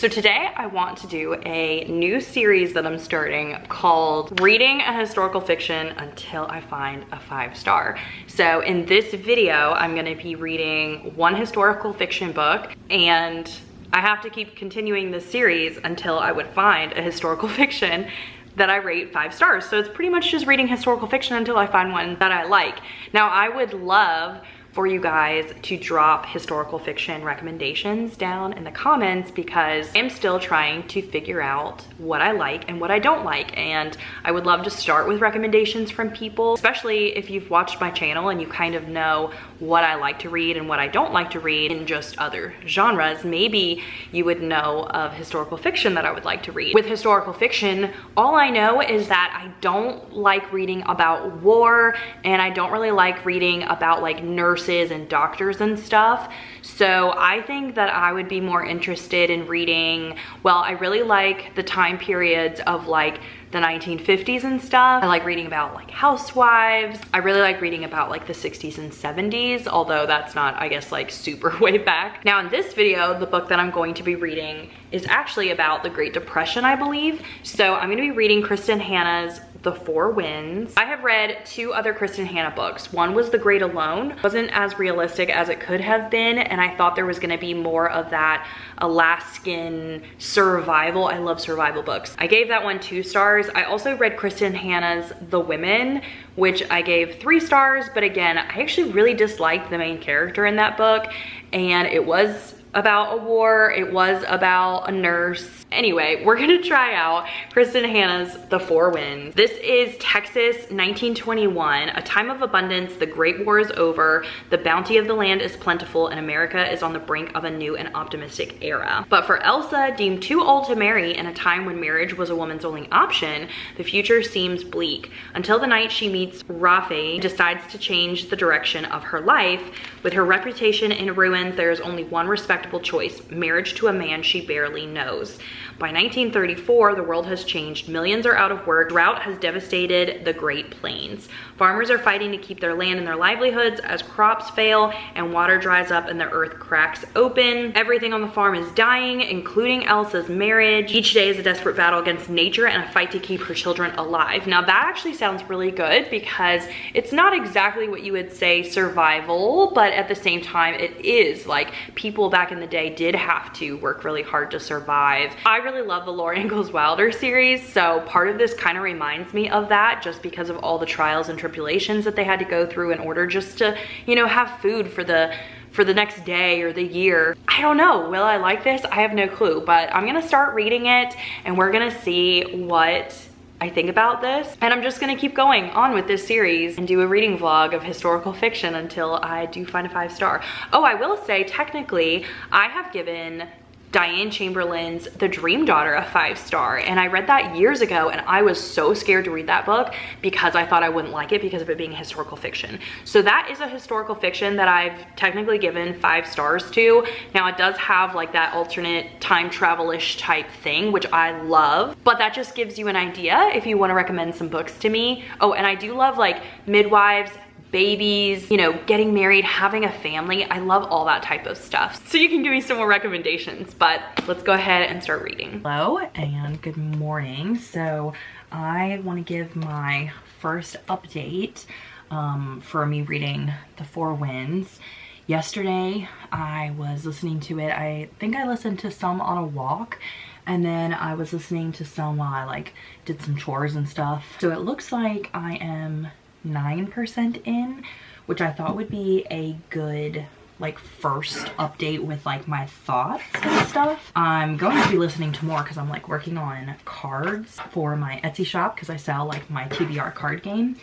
So today I want to do a new series that I'm starting called Reading a Historical Fiction Until I Find a 5-Star. So in this video, I'm gonna be reading one historical fiction book, and I have to keep continuing this series until I would find a historical fiction that I rate 5 stars. So it's pretty much just reading historical fiction until I find one that I like. Now I would love for you guys to drop historical fiction recommendations down in the comments, because I'm still trying to figure out what I like and what I don't like, and I would love to start with recommendations from people, especially if you've watched my channel and you kind of know what I like to read and what I don't like to read in just other genres. Maybe you would know of historical fiction that I would like to read. With historical fiction, all I know is that I don't like reading about war, and I don't really like reading about like nurses and doctors and stuff. So I think that I would be more interested in reading, well, I really like the time periods of like the 1950s and stuff. I like reading about like housewives. I really like reading about like the 60s and 70s, although that's not, I guess, like super way back. Now in this video, the book that I'm going to be reading is actually about the Great Depression, I believe. So I'm gonna be reading Kristin Hannah's The Four Winds. I have read 2 other Kristin Hannah books. One was The Great Alone. It wasn't as realistic as it could have been, and I thought there was gonna be more of that Alaskan survival. I love survival books. I gave that one 2 stars. I also read Kristin Hannah's The Women, which I gave 3 stars, but again, I actually really disliked the main character in that book, and it was about a war, it was about a nurse. Anyway, we're gonna try out Kristin Hannah's The Four Winds. This is Texas, 1921, a time of abundance. The Great War is over, the bounty of the land is plentiful, and America is on the brink of a new and optimistic era. But for Elsa, deemed too old to marry in a time when marriage was a woman's only option, the future seems bleak, until the night she meets Rafe, decides to change the direction of her life. With her reputation in ruins, there is only one respectable choice: marriage to a man she barely knows. By 1934, the world has changed. Millions are out of work. Drought has devastated the Great Plains. Farmers are fighting to keep their land and their livelihoods as crops fail and water dries up and the earth cracks open. Everything on the farm is dying, including Elsa's marriage. Each day is a desperate battle against nature and a fight to keep her children alive. Now that actually sounds really good, because it's not exactly what you would say survival, but at the same time it is. Like, people back in the day did have to work really hard to survive. I really love the Laura Ingalls Wilder series, so part of this kind of reminds me of that, just because of all the trials and tribulations that they had to go through in order just to, you know, have food for the next day or the year. I don't know, will I like this? I have no clue, but I'm gonna start reading it and we're gonna see what I think about this. And I'm just gonna keep going on with this series and do a reading vlog of historical fiction until I do find a 5-star. Oh, I will say, technically, I have given Diane Chamberlain's The Dream Daughter a 5-star, and I read that years ago, and I was so scared to read that book because I thought I wouldn't like it because of it being historical fiction. So that is a historical fiction that I've technically given 5 stars to. Now it does have like that alternate time travel-ish type thing, which I love, but that just gives you an idea if you want to recommend some books to me. Oh, and I do love like midwives, babies, you know, getting married, having a family. I love all that type of stuff. So you can give me some more recommendations, but let's go ahead and start reading. Hello and good morning. So I want to give my first update for me reading The Four Winds. Yesterday I was listening to it. I think I listened to some on a walk, and then I was listening to some while I like did some chores and stuff. So it looks like I am 9% in, which I thought would be a good like first update with like my thoughts and stuff. I'm going to be listening to more because I'm like working on cards for my Etsy shop, because I sell like my TBR card game.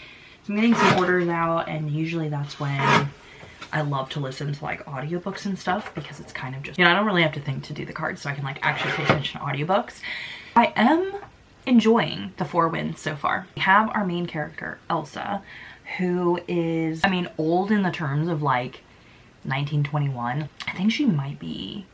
So I'm getting some orders out, and usually that's when I love to listen to like audiobooks and stuff, because it's kind of just, you know, I don't really have to think to do the cards, so I can like actually pay attention to audiobooks. I am enjoying The Four Winds so far. We have our main character, Elsa, who is, I mean, old in the terms of like 1921. I think she might be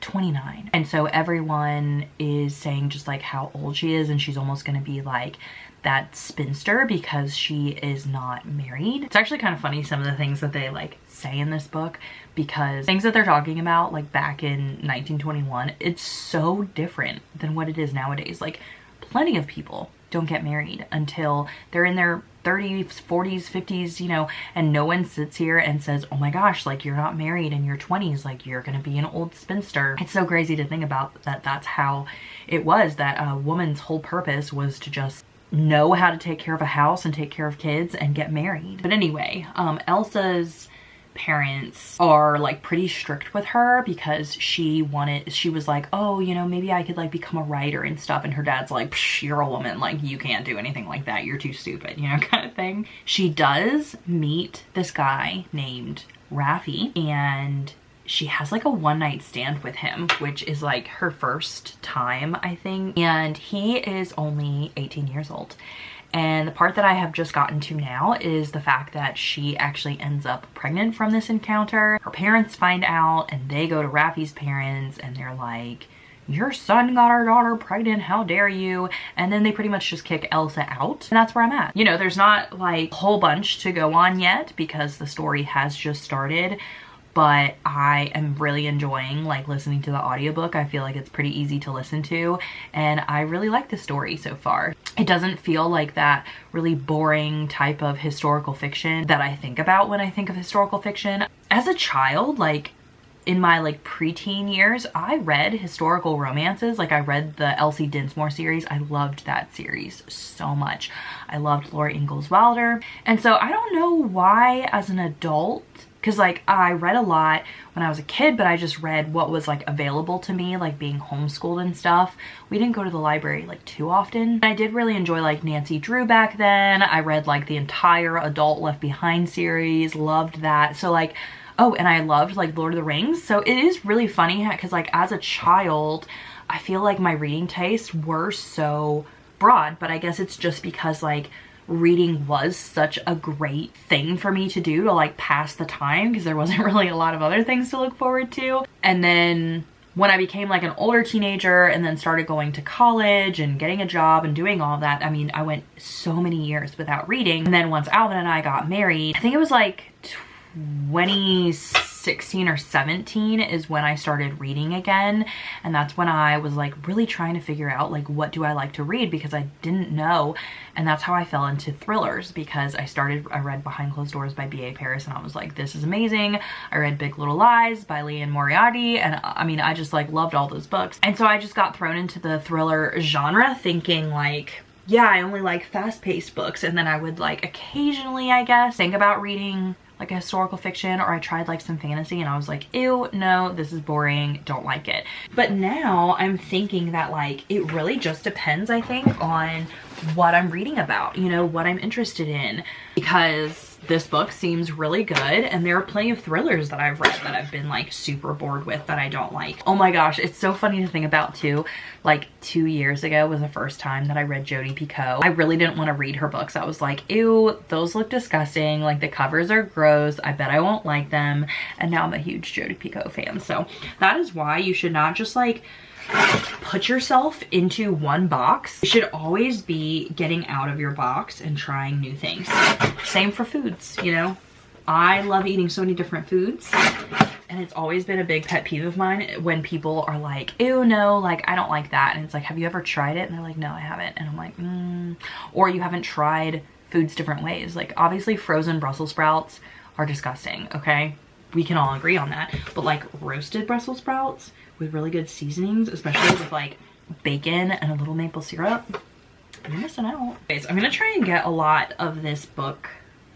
29. And so everyone is saying just like how old she is, and she's almost gonna be like that spinster because she is not married. It's actually kind of funny, some of the things that they like say in this book, because things that they're talking about like back in 1921, it's so different than what it is nowadays. Like plenty of people don't get married until they're in their 30s, 40s, 50s, you know, and no one sits here and says, oh my gosh, like you're not married in your 20s, like you're gonna be an old spinster. It's so crazy to think about that. That's how it was, that a woman's whole purpose was to just know how to take care of a house and take care of kids and get married. But anyway, Elsa's parents are like pretty strict with her because she was like, oh, you know, maybe I could like become a writer and stuff, and her dad's like, psh, you're a woman, like you can't do anything like that, you're too stupid, you know, kind of thing. She does meet this guy named Raffi, and she has like a one-night stand with him, which is like her first time, I think, and he is only 18 years old. And the part that I have just gotten to now is the fact that she actually ends up pregnant from this encounter. Her parents find out and they go to Raffi's parents and they're like, your son got our daughter pregnant, how dare you? And then they pretty much just kick Elsa out. And that's where I'm at. You know, there's not like a whole bunch to go on yet because the story has just started, but I am really enjoying like listening to the audiobook. I feel like it's pretty easy to listen to, and I really like the story so far. It doesn't feel like that really boring type of historical fiction that I think about when I think of historical fiction. As a child, like in my like preteen years, I read historical romances. Like I read the Elsie Dinsmore series. I loved that series so much. I loved Laura Ingalls Wilder. And so I don't know why as an adult, because like I read a lot when I was a kid, but I just read what was like available to me, like being homeschooled and stuff. We didn't go to the library like too often. I did really enjoy like Nancy Drew back then. I read like the entire Adult Left Behind series, loved that. So like, oh, and I loved like Lord of the Rings. So it is really funny because like as a child, I feel like my reading tastes were so broad, but I guess it's just because like reading was such a great thing for me to do to like pass the time, because there wasn't really a lot of other things to look forward to. And then when I became like an older teenager and then started going to college and getting a job and doing all that, I mean, I went so many years without reading. And then once Alvin and I got married, I think it was like 2016 or 17 is when I started reading again. And that's when I was like really trying to figure out like what do I like to read, because I didn't know. And that's how I fell into thrillers, because I read Behind Closed Doors by B.A. Paris and I was like, this is amazing. I read Big Little Lies by Liane Moriarty, and I mean, I just like loved all those books. And so I just got thrown into the thriller genre thinking like, yeah, I only like fast-paced books. And then I would like occasionally, I guess, think about reading like a historical fiction, or I tried like some fantasy and I was like, ew, no, this is boring, don't like it. But now I'm thinking that like it really just depends, I think, on what I'm reading about, you know, what I'm interested in, because this book seems really good and there are plenty of thrillers that I've read that I've been like super bored with that I don't like. Oh my gosh, it's so funny to think about too. Like 2 years ago was the first time that I read Jodi Picoult. I really didn't want to read her books. I was like, ew, those look disgusting. Like the covers are gross. I bet I won't like them. And now I'm a huge Jodi Picoult fan. So that is why you should not just like put yourself into one box. You should always be getting out of your box and trying new things. Same for foods, you know. I love eating so many different foods, and it's always been a big pet peeve of mine when people are like, ew, no, like I don't like that. And it's like, have you ever tried it? And they're like, no, I haven't. And I'm like, or you haven't tried foods different ways. Like obviously frozen Brussels sprouts are disgusting, okay? We can all agree on that. But like roasted Brussels sprouts with really good seasonings, especially with like bacon and a little maple syrup, you're missing out. Okay, so I'm gonna try and get a lot of this book,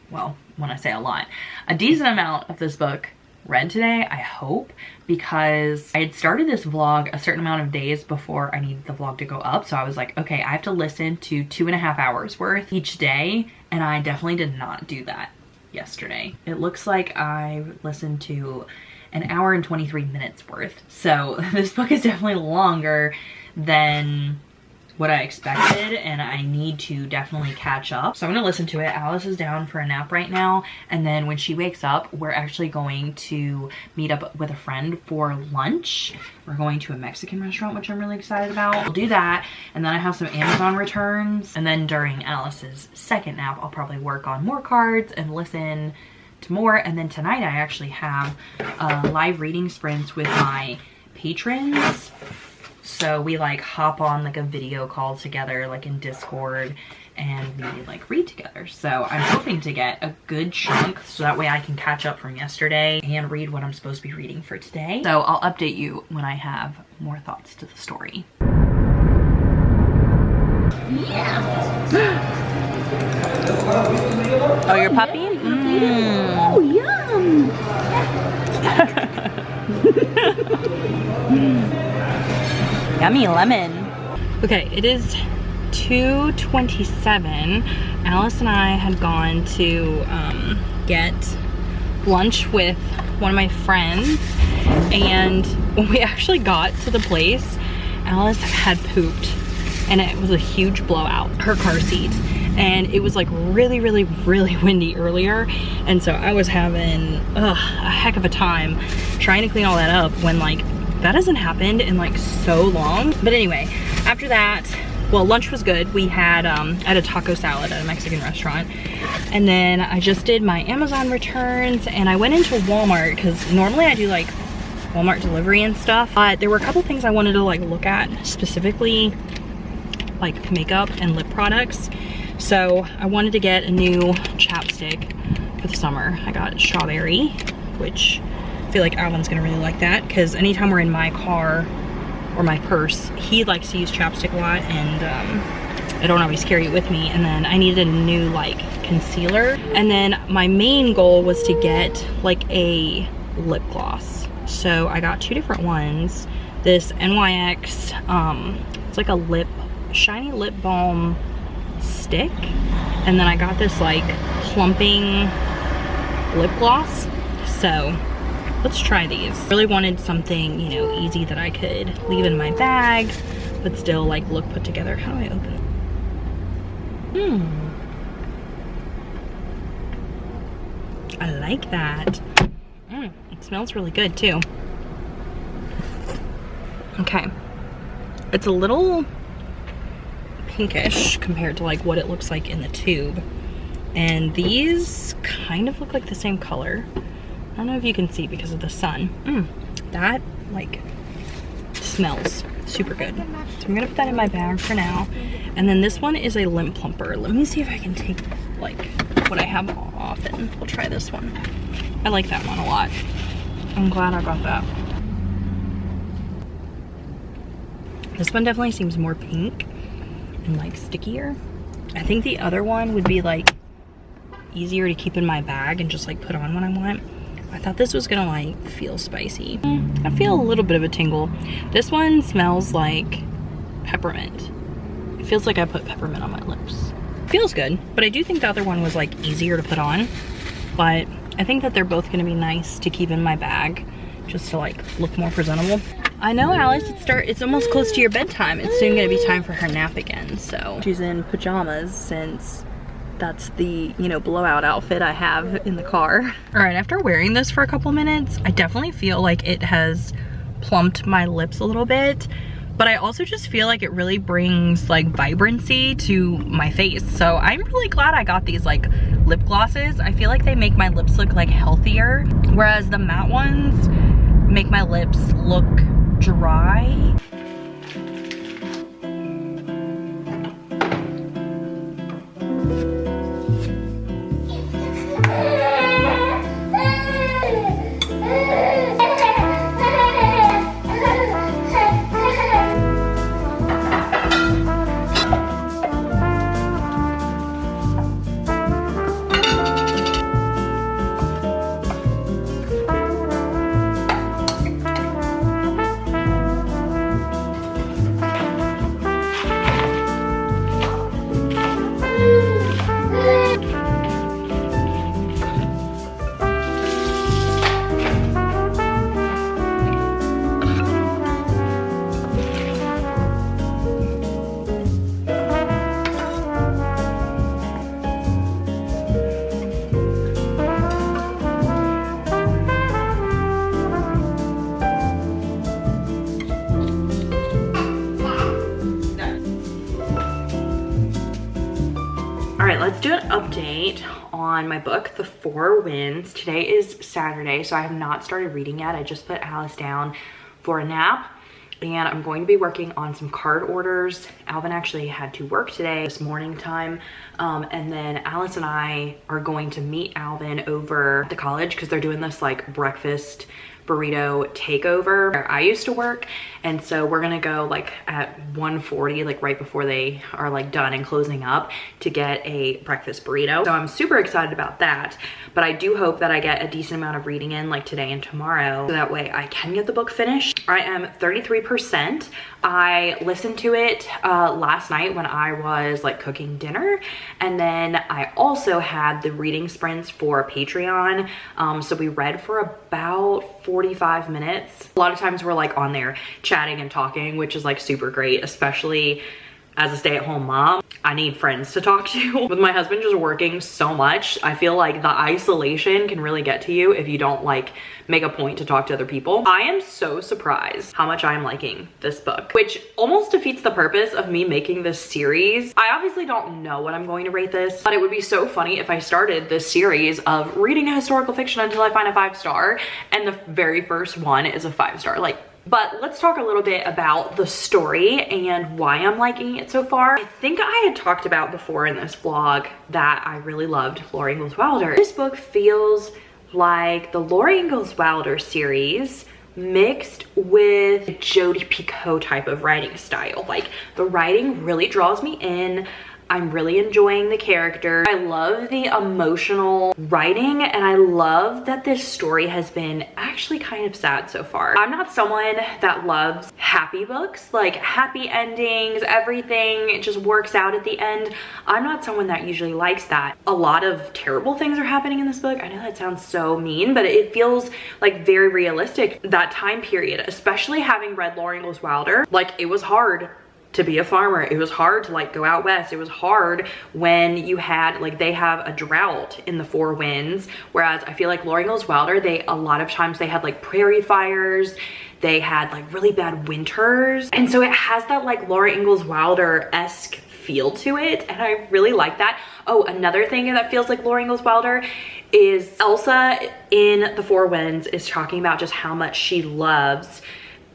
well, when I say a lot, a decent amount of this book read today, I hope, because I had started this vlog a certain amount of days before I needed the vlog to go up. So I was like, okay, I have to listen to 2.5 hours worth each day, and I definitely did not do that yesterday. It looks like I listened to an hour and 23 minutes worth. So this book is definitely longer than what I expected, and I need to definitely catch up. So I'm gonna listen to it. Alice is down for a nap right now, and then when she wakes up, we're actually going to meet up with a friend for lunch. We're going to a Mexican restaurant, which I'm really excited about. We'll do that, and then I have some Amazon returns, and then during Alice's second nap, I'll probably work on more cards and listen to more. And then tonight I actually have live reading sprints with my patrons. So we like hop on like a video call together, like in Discord, and we like read together. So I'm hoping to get a good chunk so that way I can catch up from yesterday and read what I'm supposed to be reading for today. So I'll update you when I have more thoughts to the story. Oh, your puppy? Oh, yum! Yummy lemon. Okay, it is 2:27. Alice and I had gone to get lunch with one of my friends, and when we actually got to the place, Alice had pooped, and it was a huge blowout, her car seat. And it was like really windy earlier, and so I was having a heck of a time trying to clean all that up when like that hasn't happened in like so long. But anyway, after that, well, lunch was good. We had a taco salad at a Mexican restaurant, and then I just did my Amazon returns, and I went into Walmart because normally I do like Walmart delivery and stuff, but there were a couple things I wanted to like look at, specifically like makeup and lip products. So I wanted to get a new chapstick for the summer. I got strawberry, which I feel like Alvin's gonna really like that, because anytime we're in my car or my purse, he likes to use chapstick a lot, and I don't always carry it with me. And then I needed a new like concealer. And then my main goal was to get like a lip gloss. So I got two different ones. This 𝑁𝒌𝒄𝒄, it's like a shiny lip balm stick, and then I got this like plumping lip gloss. So let's try these. Really wanted something, you know, easy that I could leave in my bag but still like look put together. How do I open it? I like that. It smells really good too. Okay, it's a little pinkish compared to like what it looks like in the tube, and these kind of look like the same color. I don't know if you can see because of the sun. That like smells super good. So I'm gonna put that in my bag for now. And then this one is a lip plumper. Let me see if I can take like what I have often. We'll try this one. I like that one a lot. I'm glad I got that. This one definitely seems more pink and like stickier. I think the other one would be like easier to keep in my bag and just like put on when I want. I thought this was gonna like feel spicy. I feel a little bit of a tingle. This one smells like peppermint. It feels like I put peppermint on my lips. Feels good, but I do think the other one was like easier to put on. But I think that they're both gonna be nice to keep in my bag just to like look more presentable. I know, Alice, it's almost close to your bedtime. It's soon gonna be time for her nap again, so she's in pajamas since that's the, you know, blowout outfit I have in the car. All right, after wearing this for a couple minutes, I definitely feel like it has plumped my lips a little bit, but I also just feel like it really brings like vibrancy to my face. So I'm really glad I got these like lip glosses. I feel like they make my lips look like healthier, whereas the matte ones make my lips look dry. right, let's do an update on my book, The 4 Winds. Today is Saturday, so I have not started reading yet. I just put Alice down for a nap, and I'm going to be working on some card orders. Alvin actually had to work today, this morning time, and then Alice and I are going to meet Alvin over at the college because they're doing this like breakfast burrito takeover where I used to work, and so we're gonna go like at 1:40, like right before they are like done and closing up, to get a breakfast burrito. So I'm super excited about that, but I do hope that I get a decent amount of reading in like today and tomorrow, so that way I can get the book finished. I am 33%. I listened to it last night when I was like cooking dinner, and then I also had the reading sprints for Patreon, so we read for about 45 minutes. A lot of times we're like on there chatting and talking, which is like super great, especially as a stay-at-home mom. I need friends to talk to. With my husband just working so much, I feel like the isolation can really get to you if you don't like make a point to talk to other people. I am so surprised how much I'm liking this book, which almost defeats the purpose of me making this series. I obviously don't know what I'm going to rate this, but it would be so funny if I started this series of reading a historical fiction until I find a 5-star, and the very first one is a 5-star. Like, but let's talk a little bit about the story and why I'm liking it so far. I think I had talked about before in this vlog that I really loved Laura Ingalls Wilder. This book feels like the Laura Ingalls Wilder series mixed with Jodi Picoult type of writing style. Like, the writing really draws me in. I'm really enjoying the character. I love the emotional writing, and I love that this story has been actually kind of sad so far. I'm not someone that loves happy books, like happy endings, everything just works out at the end. I'm not someone that usually likes that. A lot of terrible things are happening in this book. I know that sounds so mean, but it feels like very realistic. That time period, especially having read Laura Ingalls Wilder, like, it was hard to be a farmer. It was hard to like go out west. It was hard when you had like, they have a drought in the 4 Winds, whereas I feel like Laura Ingalls Wilder, a lot of times they had like prairie fires, they had like really bad winters, and so it has that like Laura Ingalls Wilder-esque feel to it, and I really like that. Oh, another thing that feels like Laura Ingalls Wilder is Elsa in the 4 Winds is talking about just how much she loves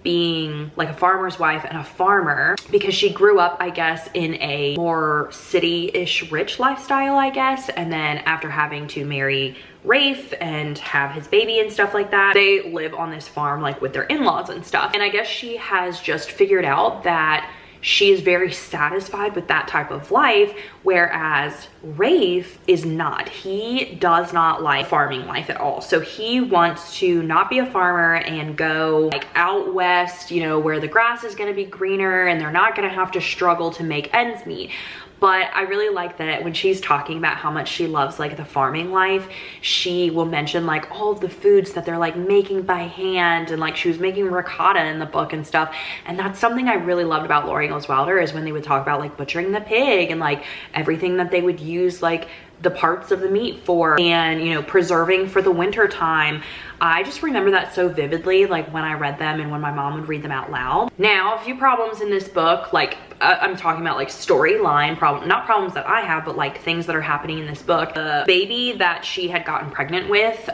being like a farmer's wife and a farmer, because she grew up, I guess, in a more city-ish rich lifestyle, I guess, and then after having to marry Rafe and have his baby and stuff like that, they live on this farm like with their in-laws and stuff, and I guess she has just figured out that she is very satisfied with that type of life, whereas Rafe is not. He does not like farming life at all. So he wants to not be a farmer and go like out west, you know, where the grass is gonna be greener and they're not gonna have to struggle to make ends meet. But I really like that when she's talking about how much she loves like the farming life, she will mention like all of the foods that they're like making by hand, and like she was making ricotta in the book and stuff. And that's something I really loved about Laura Ingalls Wilder, is when they would talk about like butchering the pig and like everything that they would use like the parts of the meat for, and you know, preserving for the winter time. I just remember that so vividly, like when I read them and when my mom would read them out loud. Now, a few problems in this book, like I'm talking about like storyline problem, not problems that I have, but like things that are happening in this book. The baby that she had gotten pregnant with,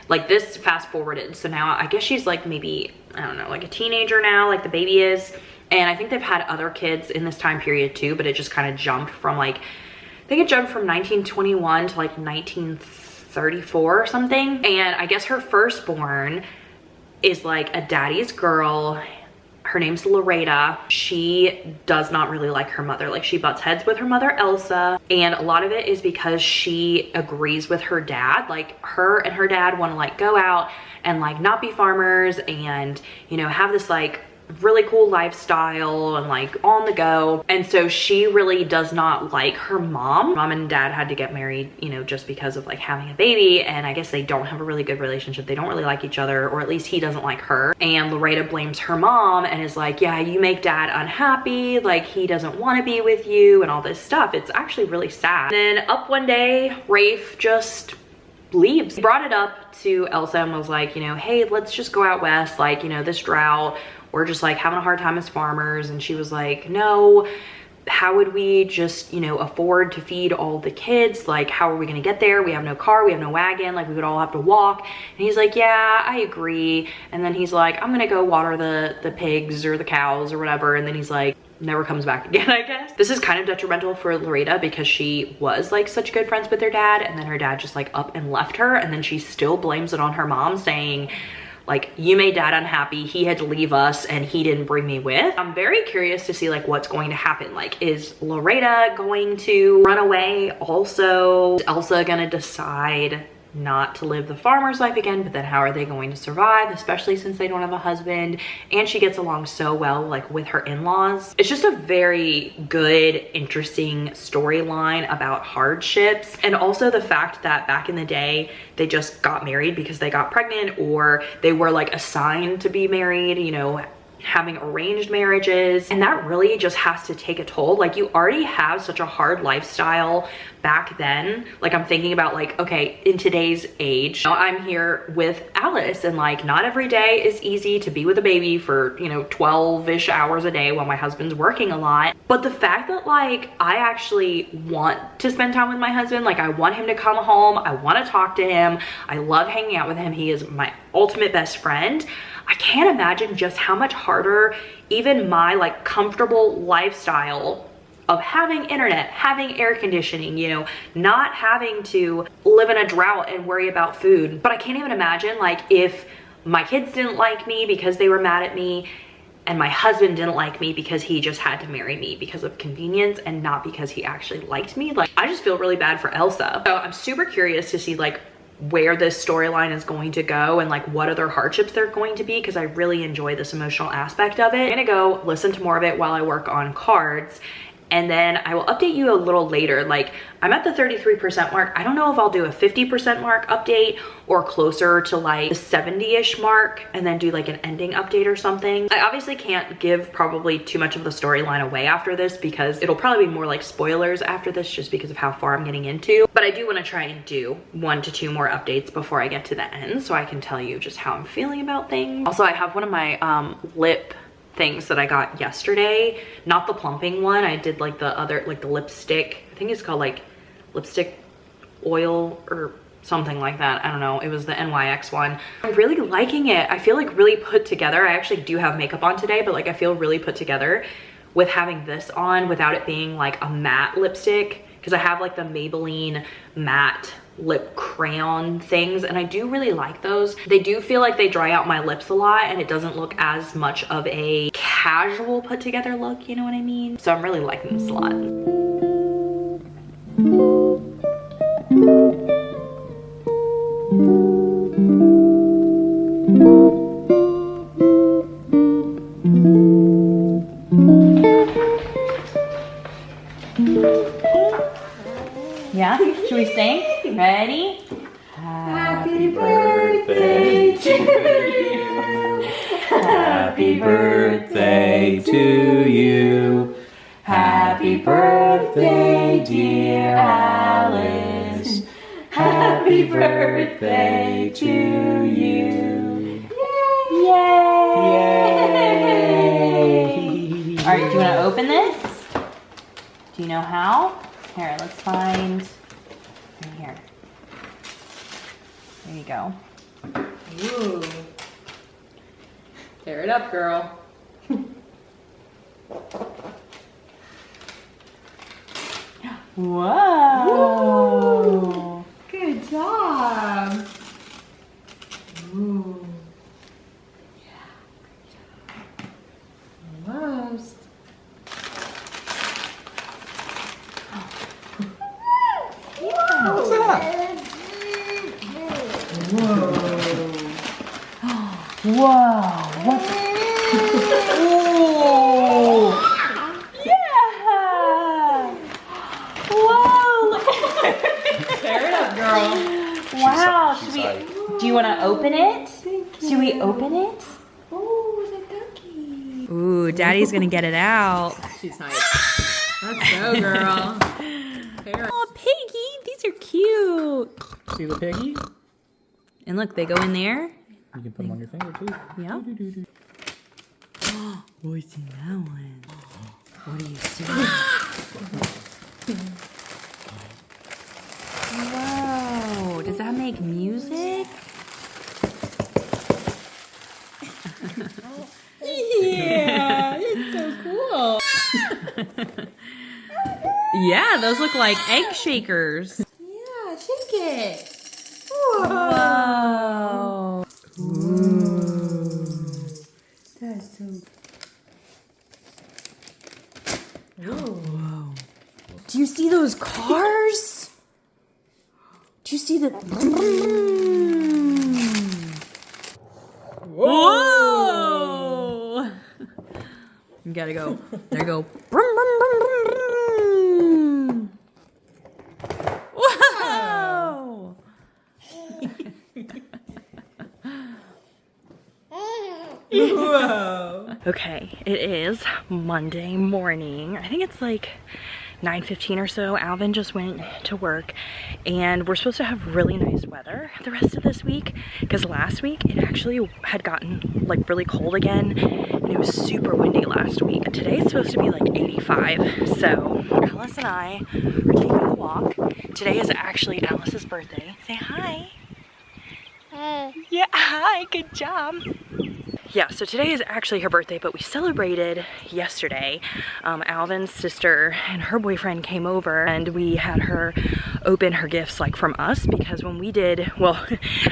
like this fast forwarded, so now I guess she's like maybe, I don't know, like a teenager now, like the baby is, and I think they've had other kids in this time period too, but it just kind of jumped from like, I think it jumped from 1921 to like 1934 or something. And I guess her firstborn is like a daddy's girl. Her name's Loretta. She does not really like her mother. Like, she butts heads with her mother, Elsa. And a lot of it is because she agrees with her dad. Like, her and her dad want to like go out and like not be farmers and, you know, have this like really cool lifestyle and like on the go. And so she really does not like her mom. Mom and dad had to get married, you know, just because of like having a baby, and I guess they don't have a really good relationship. They don't really like each other, or at least he doesn't like her. And Loretta blames her mom and is like, yeah, you make dad unhappy, like he doesn't want to be with you and all this stuff. It's actually really sad. And then up one day, Rafe just leaves. He brought it up to Elsa and was like, you know, hey, let's just go out west, like, you know, this drought, we're just like having a hard time as farmers. And she was like, no, how would we just, you know, afford to feed all the kids? Like, how are we gonna get there? We have no car, we have no wagon, like we would all have to walk. And he's like, yeah, I agree. And then he's like, I'm gonna go water the pigs or the cows or whatever. And then he's like, never comes back again, I guess. This is kind of detrimental for Loretta because she was like such good friends with her dad, and then her dad just like up and left her, and then she still blames it on her mom, saying like, you made dad unhappy, he had to leave us and he didn't bring me with. I'm very curious to see like what's going to happen. Like, is Loretta going to run away? Also, is Elsa gonna decide not to live the farmer's life again? But then how are they going to survive, especially since they don't have a husband and she gets along so well like with her in-laws? It's just a very good, interesting storyline about hardships, and also the fact that back in the day they just got married because they got pregnant, or they were like assigned to be married, you know, having arranged marriages, and that really just has to take a toll. Like, you already have such a hard lifestyle back then. Like, I'm thinking about like, okay, in today's age, you know, I'm here with Alice, and like not every day is easy to be with a baby for, you know, 12-ish hours a day while my husband's working a lot. But the fact that like I actually want to spend time with my husband, like I want him to come home, I want to talk to him, I love hanging out with him, he is my ultimate best friend. I can't imagine just how much harder even my like comfortable lifestyle of having internet, having air conditioning, you know, not having to live in a drought and worry about food. But I can't even imagine like if my kids didn't like me because they were mad at me, and my husband didn't like me because he just had to marry me because of convenience and not because he actually liked me. Like, I just feel really bad for Elsa. So I'm super curious to see like where this storyline is going to go and like what other hardships they're going to be, because I really enjoy this emotional aspect of it. I'm gonna go listen to more of it while I work on cards, and then I will update you a little later. Like, I'm at the 33% mark. I don't know if I'll do a 50% mark update or closer to like the 70-ish mark and then do like an ending update or something. I obviously can't give probably too much of the storyline away after this, because it'll probably be more like spoilers after this just because of how far I'm getting into. But I do want to try and do 1 to 2 more updates before I get to the end, so I can tell you just how I'm feeling about things. Also, I have one of my lip things that I got yesterday, not the plumping one. I did like the other, like the lipstick, I think it's called like lipstick oil or something like that. I don't know. It was the NYX one. I'm really liking it. I feel like really put together. I actually do have makeup on today, but like I feel really put together with having this on without it being like a matte lipstick, because I have like the Maybelline matte lip crayon things, and I do really like those. They do feel like they dry out my lips a lot, and it doesn't look as much of a casual put together look, you know what I mean? So I'm really liking this a lot. Yeah? Should we sing? Ready? Happy birthday to you. Happy birthday to you. Happy birthday, dear Alice. Happy birthday to you. Yay! Yay! All right, do you want to open this? Do you know how? Here, let's find right here. There you go. Ooh. Tear it up, girl. Whoa. Whoa. Good job. Ooh. Yeah, good job. Almost. What's that? Whoa. Whoa. What's Ooh. Yeah. Whoa. Tear it up, girl. Wow. Do you want to open it? Should we open it? Oh, the ducky. Ooh, Daddy's going to get it out. She's nice. Let's go, girl. Oh, piggy. These are cute. See the piggy? And look, they go in there. You can put them on your finger too. Yeah. What's in that one? What do you see? Yeah, those look like egg shakers. Yeah, shake it. Whoa. Ooh. That's so. Whoa. Do you see those cars? Do you see the? Whoa! You gotta go. There you go. Whoa! Whoa! Okay, it is Monday morning. I think it's like 9:15 or so. Alvin just went to work and we're supposed to have really nice weather the rest of this week because last week it actually had gotten like really cold again and it was super windy last week. Today it's supposed to be like 85. So Alice and I are taking a walk. Today is actually Alice's birthday. Say hi. Hi. Yeah, hi, good job. Yeah, so today is actually her birthday, but we celebrated yesterday. Alvin's sister and her boyfriend came over and we had her open her gifts like from us because when we did, well,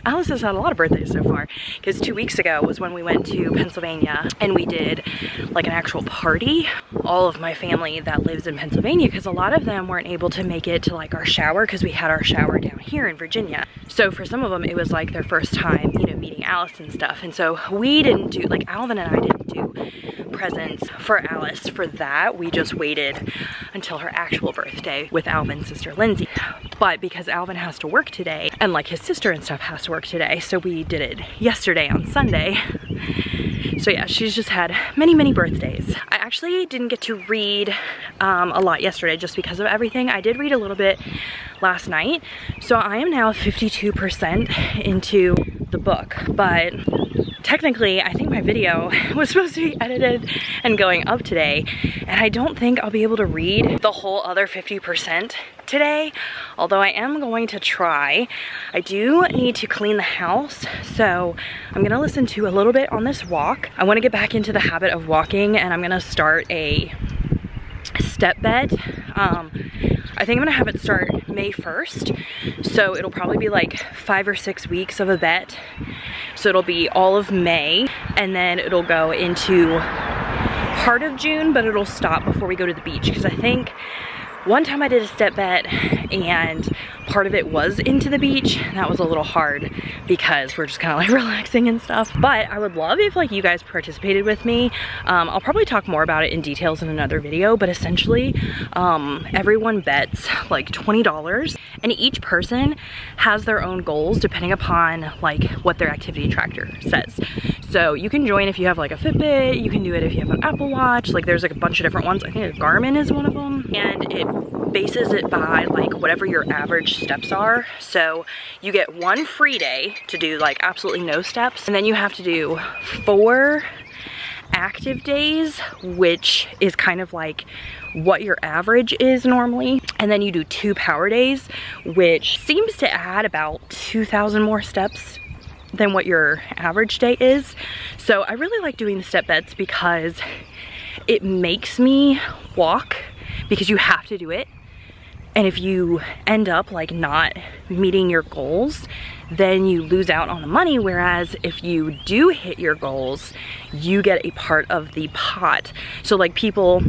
Alice has had a lot of birthdays so far because 2 weeks ago was when we went to Pennsylvania and we did like an actual party. All of my family that lives in Pennsylvania, because a lot of them weren't able to make it to like our shower because we had our shower down here in Virginia. So for some of them, it was like their first time, you know, meeting Alice and stuff. And so we didn't do, like Alvin and I didn't do presents for Alice for that. We just waited until her actual birthday with Alvin's sister Lindsay. But because Alvin has to work today and like his sister and stuff has to work today, so we did it yesterday on Sunday. So yeah, she's just had many, many birthdays. I actually didn't get to read a lot yesterday just because of everything. I did read a little bit last night. So I am now 52% into the book, but technically I think my video was supposed to be edited and going up today, and I don't think I'll be able to read the whole other 50% today, although I am going to try. I do need to clean the house, so I'm gonna listen to a little bit on this walk. I want to get back into the habit of walking and I'm gonna start a step bet. I think I'm gonna have it start May 1st, so it'll probably be like 5 or 6 weeks of a bet. So it'll be all of May and then it'll go into part of June, but it'll stop before we go to the beach because I think one time I did a step bet and part of it was into the beach. That was a little hard because we're just kind of like relaxing and stuff. But I would love if like you guys participated with me. I'll probably talk more about it in details in another video, but essentially everyone bets like $20 and each person has their own goals depending upon like what their activity tracker says. So you can join if you have like a Fitbit, you can do it if you have an Apple Watch, like there's like a bunch of different ones. I think a Garmin is one of them, and it bases it by like whatever your average steps are. So you get one free day to do like absolutely no steps, and then you have to do 4 active days, which is kind of like what your average is normally, and then you do 2 power days, which seems to add about 2,000 more steps than what your average day is. So I really like doing the step bets because it makes me walk, because you have to do it. And if you end up like not meeting your goals, then you lose out on the money. Whereas if you do hit your goals, you get a part of the pot. So like people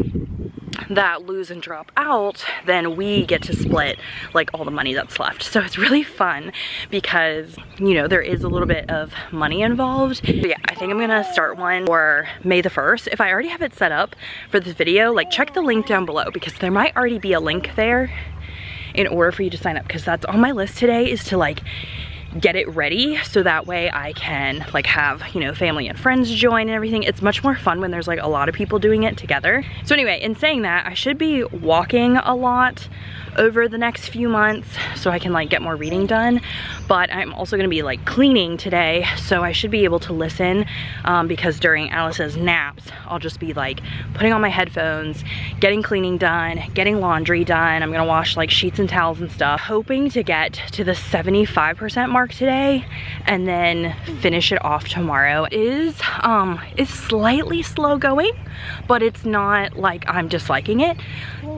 that lose and drop out, then we get to split like all the money that's left. So it's really fun because, you know, there is a little bit of money involved. But yeah, I think I'm gonna start one for May the 1st. If I already have it set up for this video, like check the link down below because there might already be a link there in order for you to sign up, because that's on my list today, is to like get it ready so that way I can like have, you know, family and friends join and everything. It's much more fun when there's like a lot of people doing it together. So anyway, in saying that, I should be walking a lot over the next few months so I can like get more reading done, but I'm also gonna be like cleaning today, so I should be able to listen because during Alice's naps I'll just be like putting on my headphones, getting cleaning done, getting laundry done. I'm gonna wash like sheets and towels and stuff, hoping to get to the 75% mark bookmark today and then finish it off tomorrow. It is slightly slow going, but it's not like I'm disliking it.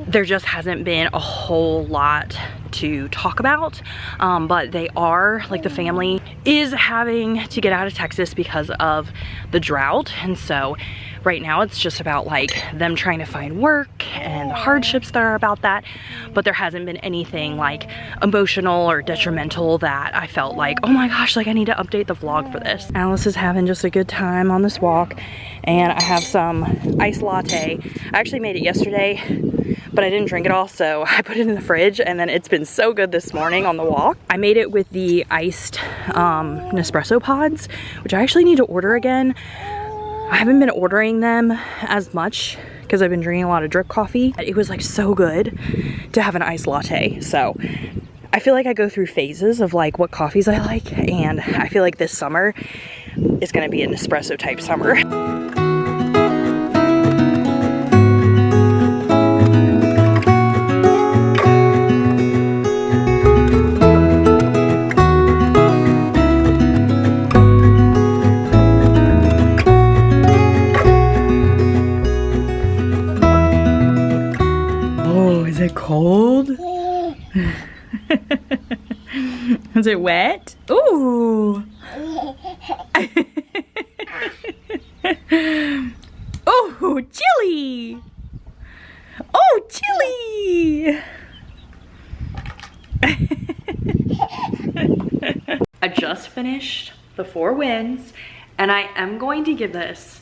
There just hasn't been a whole lot to talk about, but they are, like, the family is having to get out of Texas because of the drought, and so right now it's just about like them trying to find work and the hardships that are about that, but there hasn't been anything like emotional or detrimental that I felt like, oh my gosh, like I need to update the vlog for this. Alice is having just a good time on this walk, and I have some iced latte. I actually made it yesterday, but I didn't drink it all, so I put it in the fridge, and then it's been so good this morning on the walk. I made it with the iced Nespresso pods, which I actually need to order again. I haven't been ordering them as much because I've been drinking a lot of drip coffee. It was like so good to have an iced latte. So I feel like I go through phases of like what coffees I like, and I feel like this summer is gonna be an espresso type summer. Is it cold? Is it wet? Ooh. Oh, chilly. Oh, chilly. I just finished The Four Winds, and I am going to give this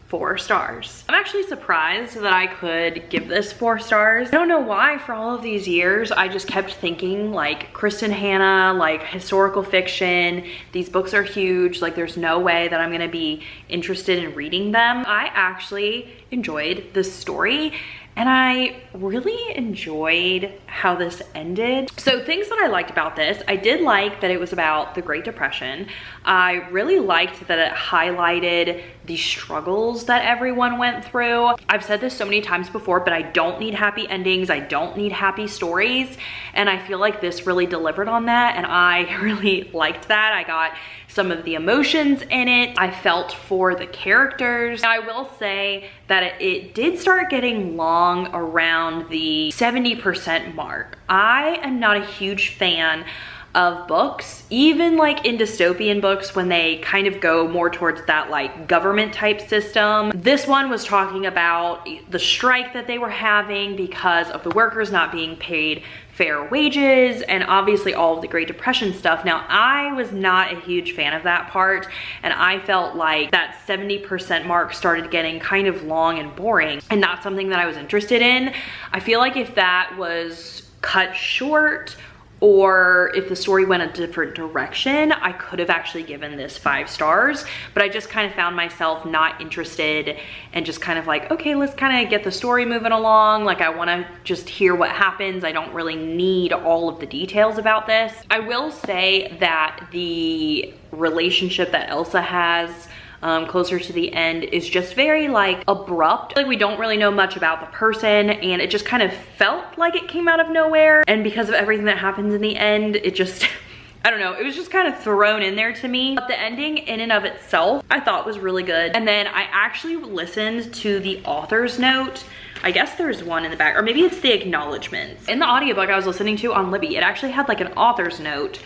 4 stars. I'm actually surprised that I could give this 4 stars. I don't know why for all of these years I just kept thinking like Kristin Hannah, like historical fiction, these books are huge, like there's no way that I'm gonna be interested in reading them. I actually enjoyed this story, and I really enjoyed how this ended. So things that I liked about this, I did like that it was about the Great Depression. I really liked that it highlighted the struggles that everyone went through. I've said this so many times before, but I don't need happy endings. I don't need happy stories. And I feel like this really delivered on that, and I really liked that. I got some of the emotions in it. I felt for the characters. I will say that it did start getting long around the 70% mark. I am not a huge fan of books, even like in dystopian books, when they kind of go more towards that like government type system. This one was talking about the strike that they were having because of the workers not being paid fair wages, and obviously all of the Great Depression stuff. Now, I was not a huge fan of that part, and I felt like that 70% mark started getting kind of long and boring, and not something that I was interested in. I feel like if that was cut short, or if the story went a different direction, I could have actually given this 5 stars, but I just kind of found myself not interested and just kind of like, okay, let's kind of get the story moving along. Like, I wanna just hear what happens. I don't really need all of the details about this. I will say that the relationship that Elsa has closer to the end is just very like abrupt. Like, we don't really know much about the person, and it just kind of felt like it came out of nowhere. And because of everything that happens in the end, it just, I don't know, it was just kind of thrown in there to me. But the ending in and of itself, I thought was really good. And then I actually listened to the author's note. I guess there's one in the back, or maybe it's the acknowledgements. In the audiobook I was listening to on Libby, it actually had like an author's note,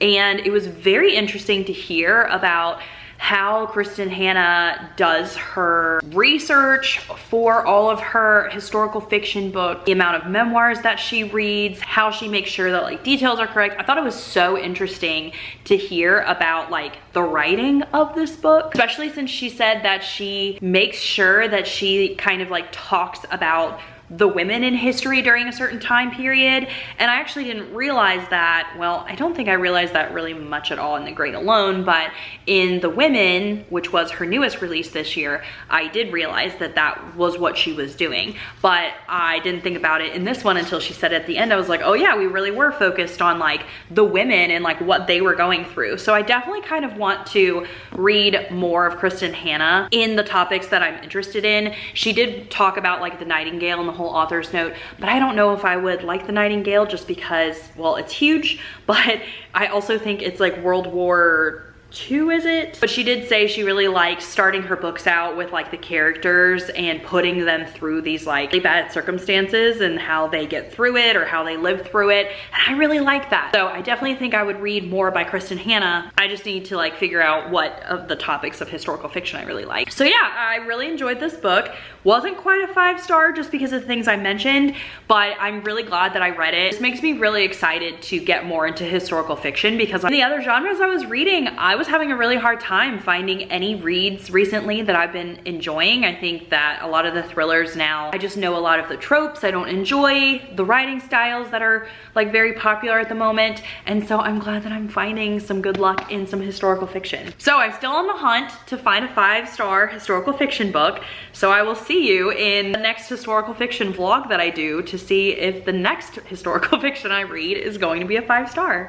and it was very interesting to hear about how Kristin Hannah does her research for all of her historical fiction book, the amount of memoirs that she reads, how she makes sure that like details are correct. I thought it was so interesting to hear about like the writing of this book, especially since she said that she makes sure that she kind of like talks about the women in history during a certain time period. And I actually didn't realize that. Well, I don't think I realized that really much at all in The Great Alone, but in The Women, which was her newest release this year, I did realize that that was what she was doing. But I didn't think about it in this one until she said at the end. I was like, oh yeah, we really were focused on like the women and like what they were going through. So I definitely kind of want to read more of Kristin Hannah in the topics that I'm interested in. She did talk about like the Nightingale and the whole whole author's note, but I don't know if I would like The Nightingale just because, well, it's huge, but I also think it's like World War II, is it? But she did say she really likes starting her books out with like the characters and putting them through these like really bad circumstances and how they get through it or how they live through it. And I really like that. So I definitely think I would read more by Kristin Hannah. I just need to like figure out what of the topics of historical fiction I really like. So yeah, I really enjoyed this book. Wasn't quite a 5-star just because of the things I mentioned, but I'm really glad that I read it. This makes me really excited to get more into historical fiction because in the other genres I was reading, I was having a really hard time finding any reads recently that I've been enjoying. I think that a lot of the thrillers now, I just know a lot of the tropes. I don't enjoy the writing styles that are like very popular at the moment. And so I'm glad that I'm finding some good luck in some historical fiction. So I'm still on the hunt to find a 5-star historical fiction book. So I will see you in the next historical fiction vlog that I do to see if the next historical fiction I read is going to be a 5-star.